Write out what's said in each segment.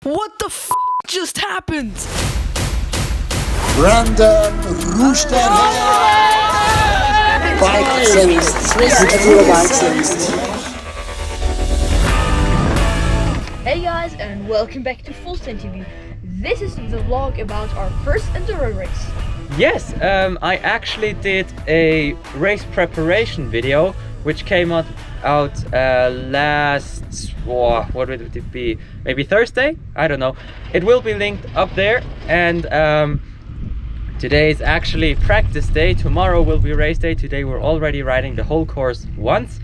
What the f just happened? Brendon Lenzerheide. Bike series. ENDURO bike series. Hey guys, and welcome back to FullsendTV. This is the vlog about our first enduro race. Yes, I actually did a race preparation video which came out last, what would it be? Maybe Thursday? I don't know. It will be linked up there, and today is actually practice day. Tomorrow will be race day. Today we're already riding the whole course once.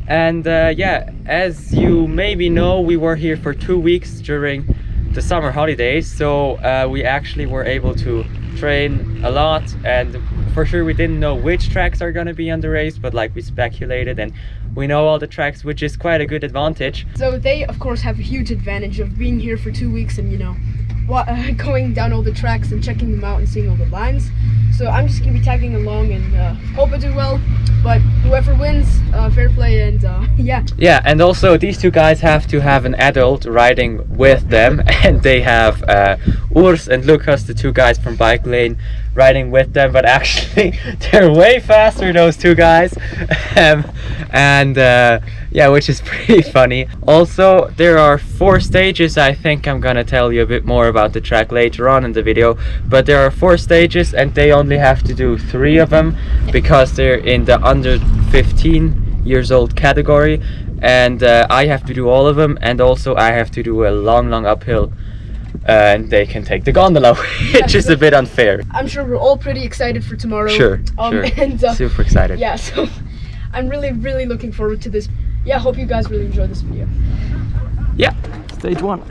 And yeah, as you maybe know, we were here for 2 weeks during the summer holidays, so we actually were able to train a lot, and for sure we didn't know which tracks are going to be on the race, but like we speculated and we know all the tracks, which is quite a good advantage. So they of course have a huge advantage of being here for 2 weeks and going down all the tracks and checking them out and seeing all the lines. So I'm just gonna be tagging along and hope I do well, but whoever wins, fair play, and yeah. Yeah, and also these two guys have to have an adult riding with them, and they have Urs and Lucas, the two guys from Bike Lane, riding with them, but actually they're way faster, those two guys. Yeah, which is pretty funny. Also, there are 4 stages. I think I'm gonna tell you a bit more about the track later on in the video, but there are 4 stages and they only have to do 3 of them because they're in the under 15 years old category, and I have to do all of them, and also I have to do a long uphill, and they can take the gondola, which is a bit unfair. I'm sure we're all pretty excited for tomorrow. Sure. And, super excited. Yeah, so I'm really looking forward to this. Yeah, hope you guys really enjoy this video. Yeah, stage 1.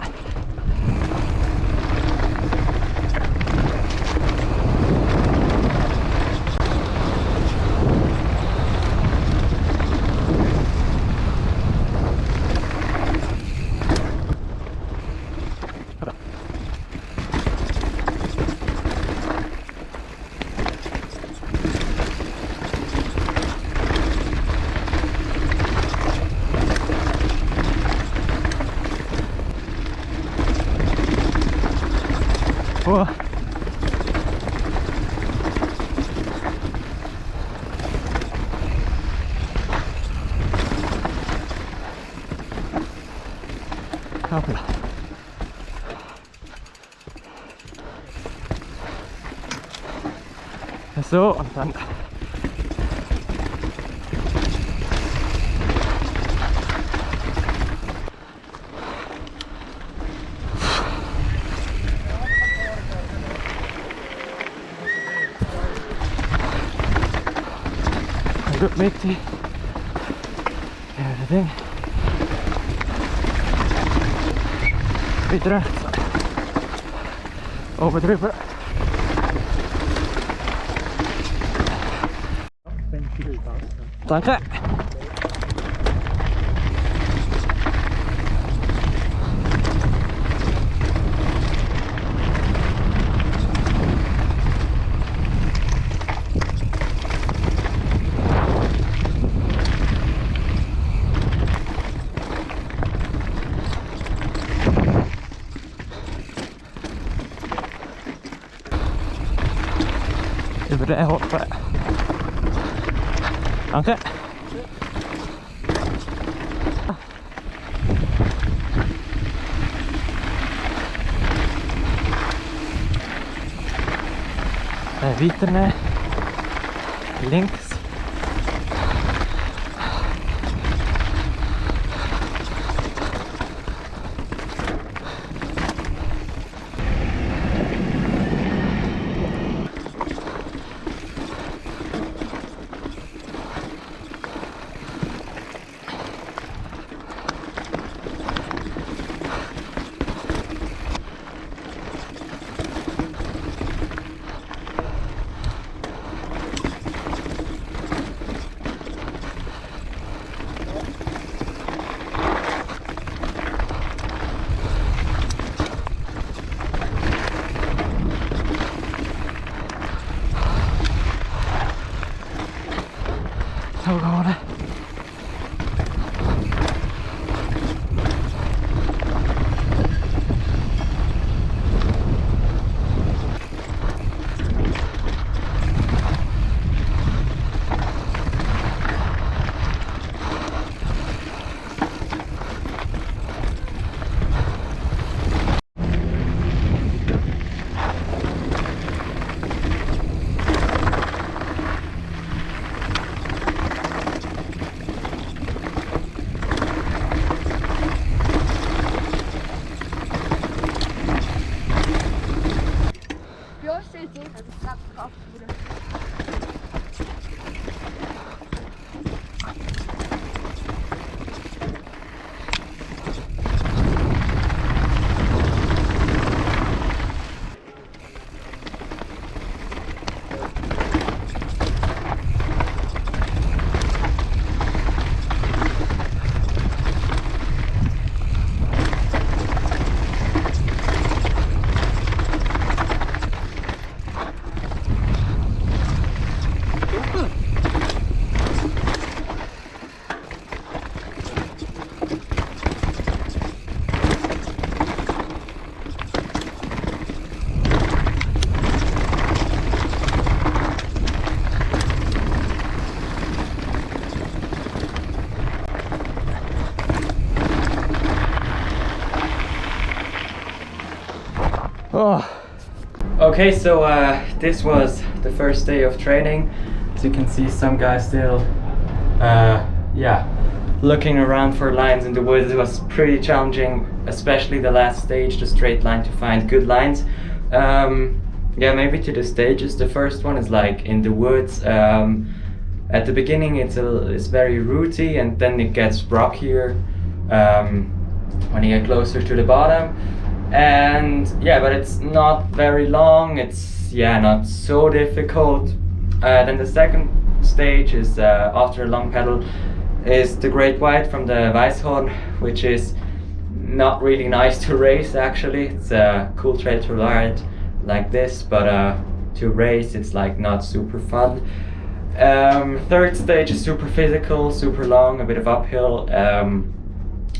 Oh. Hoppla. So, und dann good matey. Everything. Videre. Over drupper. Danke. Über den hoppen. Danke. Weiter links. Oh. Okay, so this was the first day of training. As you can see, some guys still, yeah, looking around for lines in the woods. It was pretty challenging, especially the last stage, the straight line, to find good lines. Yeah, maybe to the stages. The first one is like in the woods. At the beginning, it's very rooty, and then it gets rockier when you get closer to the bottom. And yeah, but it's not very long. It's not so difficult. Then the second stage is after a long pedal is the Great White from the Weisshorn, which is not really nice to race actually. It's a cool trail to ride like this, but to race it's like not super fun. Third stage is super physical, super long, a bit of uphill.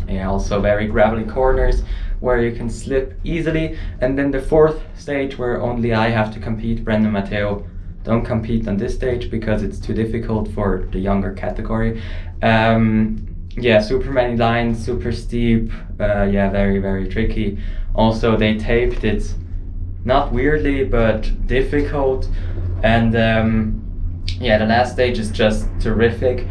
Also very gravelly corners where you can slip easily. And then the fourth stage where only I have to compete. Brendon and Matheo don't compete on this stage because it's too difficult for the younger category. Super many lines, super steep, very, very tricky. Also they taped it, not weirdly, but difficult. And the last stage is just terrific.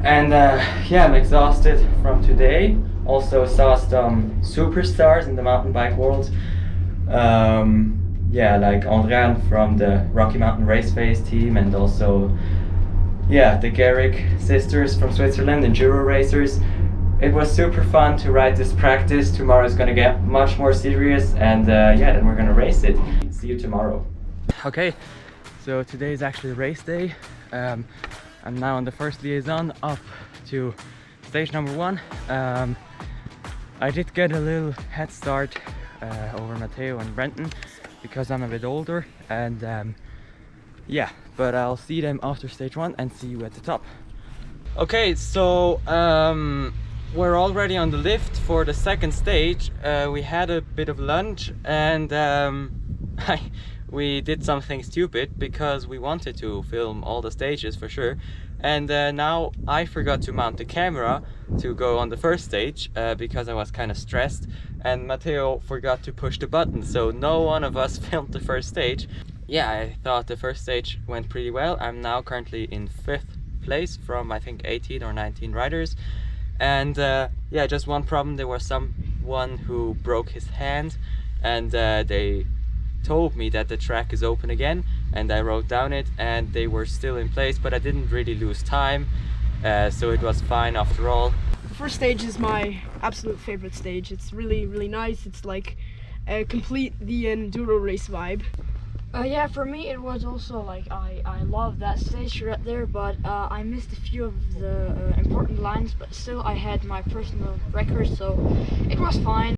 And I'm exhausted from today. Also saw some superstars in the mountain bike world. Like Andrea from the Rocky Mountain Race Face team, and also the Garrick sisters from Switzerland, enduro racers. It was super fun to ride this practice. Tomorrow is gonna get much more serious, and then we're gonna race it. See you tomorrow. Okay, so today is actually race day. I'm now on the first liaison up to stage number 1. I did get a little head start over Matheo and Brendon because I'm a bit older, and but I'll see them after stage 1 and see you at the top. Okay, so we're already on the lift for the second stage. We had a bit of lunch, and we did something stupid because we wanted to film all the stages for sure. And now I forgot to mount the camera to go on the first stage because I was kind of stressed, and Matheo forgot to push the button, so no one of us filmed the first stage. Yeah, I thought the first stage went pretty well. I'm now currently in 5th place from I think 18 or 19 riders. And just one problem: there was someone who broke his hand, and they told me that the track is open again, and I wrote down it, and they were still in place, but I didn't really lose time, so it was fine after all. The first stage is my absolute favorite stage. It's really, really nice. It's like complete the enduro race vibe. For me it was also like I love that stage right there, but I missed a few of the important lines, but still I had my personal record, so it was fine.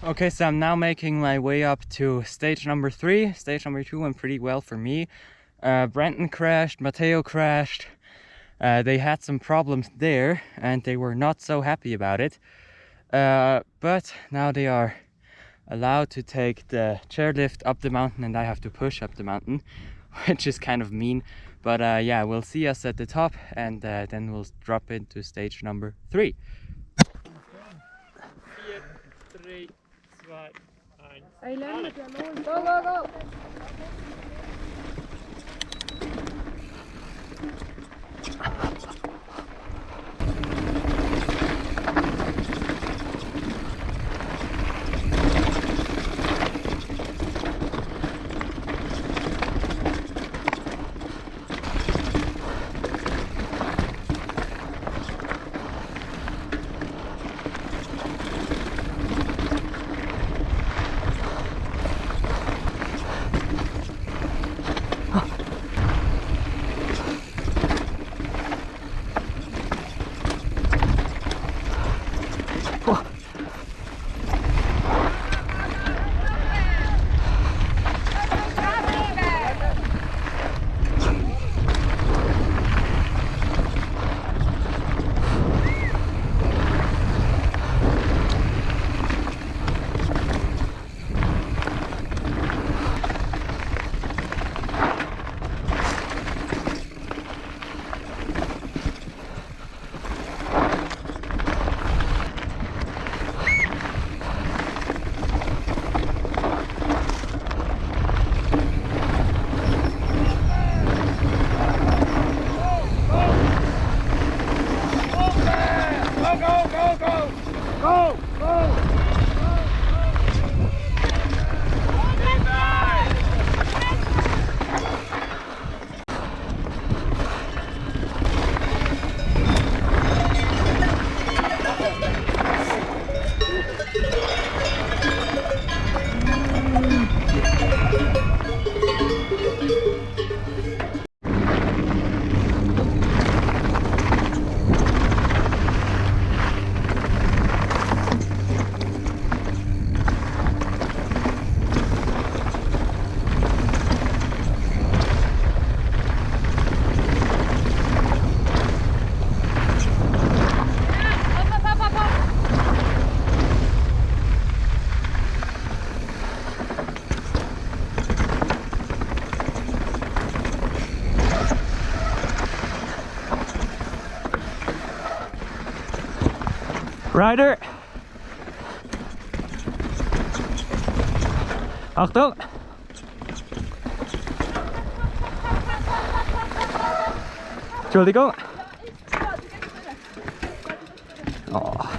Okay, so I'm now making my way up to stage number 3. Stage number 2 went pretty well for me. Brendon crashed, Matheo crashed. They had some problems there and they were not so happy about it. But now they are allowed to take the chairlift up the mountain and I have to push up the mountain, which is kind of mean. But yeah, we'll see us at the top and then we'll drop into stage number 3. 4, 3, 2, 1. Go, go, go! Rider! Achtung! Entschuldigung! Oh.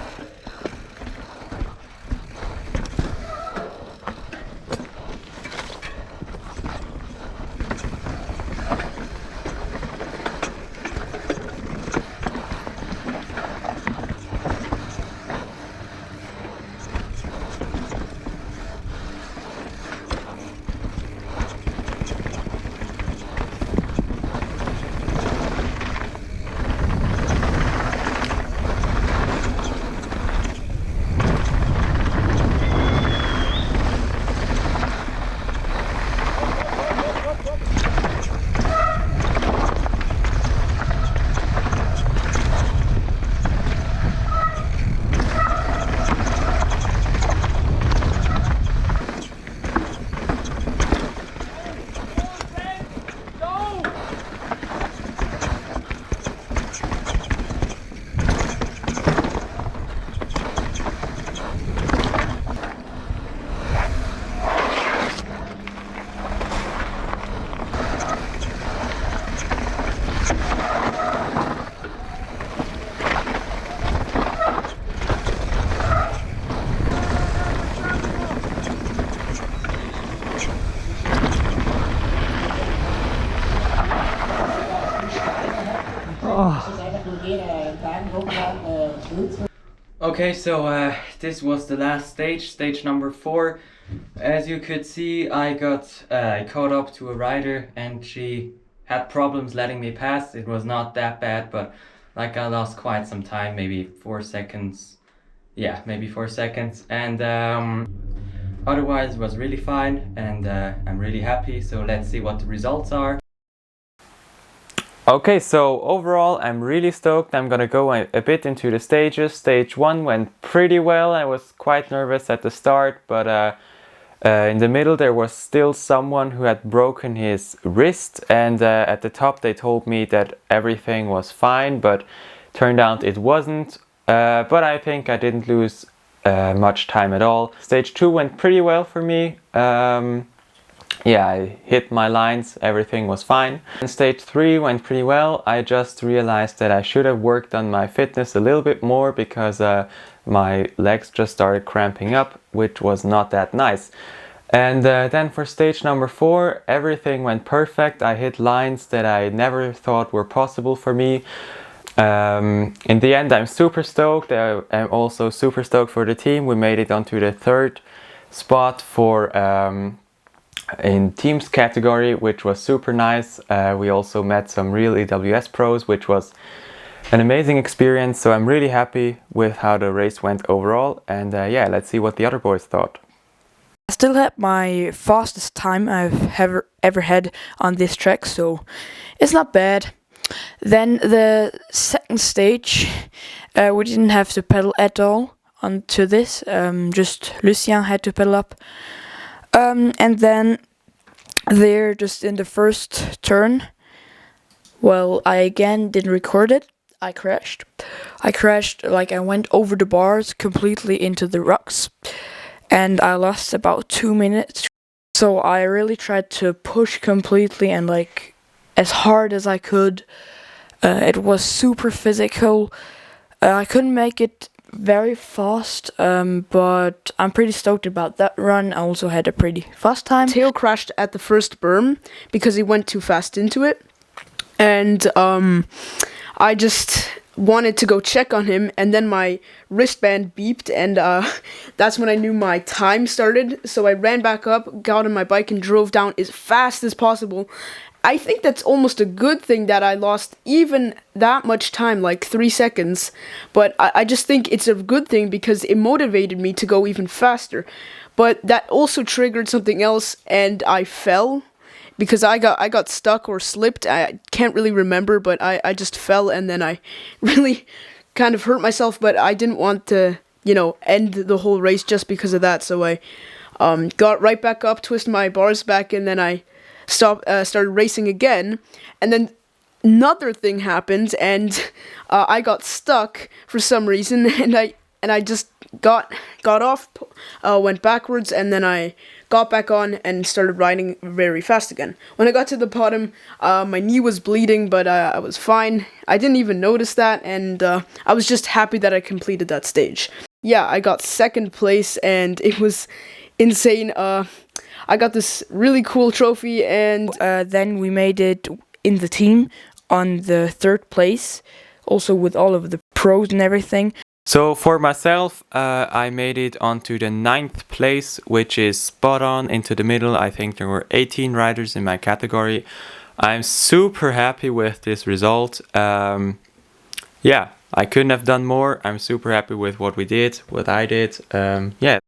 Okay, so this was the last stage, stage number 4. As you could see, I got caught up to a rider and she had problems letting me pass. It was not that bad, but like I lost quite some time, maybe 4 seconds yeah, maybe 4 seconds. And otherwise it was really fine, and I'm really happy. So let's see what the results are. Okay, so overall I'm really stoked. I'm gonna go a bit into the stages. Stage 1 went pretty well. I was quite nervous at the start, but in the middle there was still someone who had broken his wrist, and at the top they told me that everything was fine, but turned out it wasn't. But I think I didn't lose much time at all. Stage 2 went pretty well for me. Yeah, I hit my lines, everything was fine. And stage 3 went pretty well. I just realized that I should have worked on my fitness a little bit more, because my legs just started cramping up, which was not that nice. And then for stage number 4, everything went perfect. I hit lines that I never thought were possible for me. In the end, I'm super stoked. I'm also super stoked for the team. We made it onto the 3rd spot for in teams category, which was super nice. We also met some real EWS pros, which was an amazing experience. So I'm really happy with how the race went overall. And yeah, let's see what the other boys thought. I still had my fastest time I've ever had on this track, so it's not bad. Then the second stage, we didn't have to pedal at all onto this, just Lucien had to pedal up. And then there, just in the first turn, well, I again didn't record it. I crashed, like I went over the bars completely into the rocks, and I lost about 2 minutes. So I really tried to push completely and like as hard as I could. It was super physical. I couldn't make it very fast, but I'm pretty stoked about that run. I also had a pretty fast time. Matheo crashed at the first berm because he went too fast into it, and I just wanted to go check on him, and then my wristband beeped, and that's when I knew my time started. So I ran back up, got on my bike, and drove down as fast as possible. I think that's almost a good thing that I lost even that much time, like 3 seconds. But I just think it's a good thing because it motivated me to go even faster. But that also triggered something else, and I fell because I got stuck or slipped. I can't really remember, but I just fell, and then I really kind of hurt myself. But I didn't want to, end the whole race just because of that. So I got right back up, twisted my bars back, and then I started racing again, and then another thing happened, and I got stuck for some reason, and I just got off, went backwards, and then I got back on and started riding very fast again. When I got to the bottom, my knee was bleeding, but I was fine. I didn't even notice that, and I was just happy that I completed that stage. Yeah, I got 2nd place, and it was insane. I got this really cool trophy, and Then we made it in the team on the 3rd place, also with all of the pros and everything. So for myself, I made it onto the 9th place, which is spot on into the middle. I think there were 18 riders in my category. I'm super happy with this result. Yeah, I couldn't have done more. I'm super happy with what we did, what I did. Yeah.